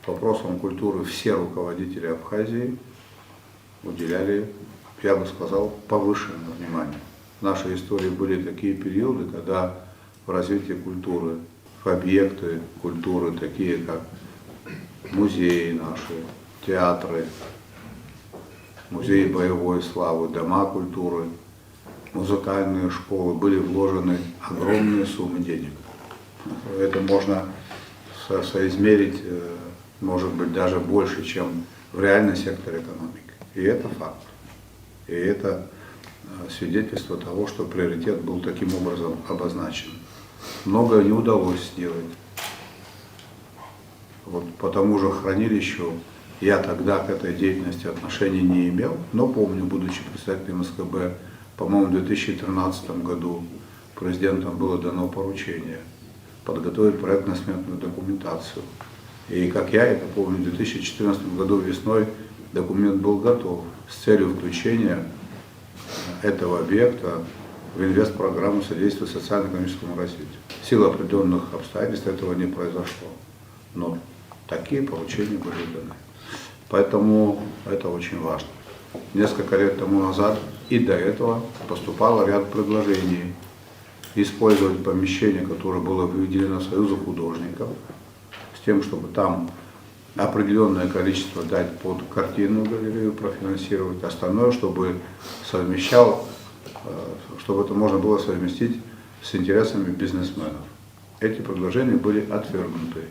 вопросам культуры все руководители Абхазии уделяли, я бы сказал, повышенное внимание. В нашей истории были такие периоды, когда в развитии культуры, в объекты культуры, такие как музеи наши, театры, музеи боевой славы, дома культуры, музыкальные школы, были вложены огромные суммы денег. Это можно соизмерить, может быть, даже больше, чем в реальный сектор экономики. И это факт. И это свидетельство того, что приоритет был таким образом обозначен. Многое не удалось сделать. Вот по тому же хранилищу я тогда к этой деятельности отношения не имел, но помню, будучи председателем СКБ, по-моему, в 2013 году президентом было дано поручение подготовить проектно-сметную документацию. И как я это помню, в 2014 году весной документ был готов с целью включения этого объекта в инвестпрограмму содействия социально-экономическому развитию. В силу определенных обстоятельств этого не произошло. Но такие поручения были даны. Поэтому это очень важно. Несколько лет тому назад и до этого поступал ряд предложений использовать помещение, которое было выделено Союзу художников, с тем, чтобы там определенное количество дать под картинную галерею, профинансировать, остальное, чтобы совмещал, чтобы это можно было совместить с интересами бизнесменов. Эти предложения были отвергнуты.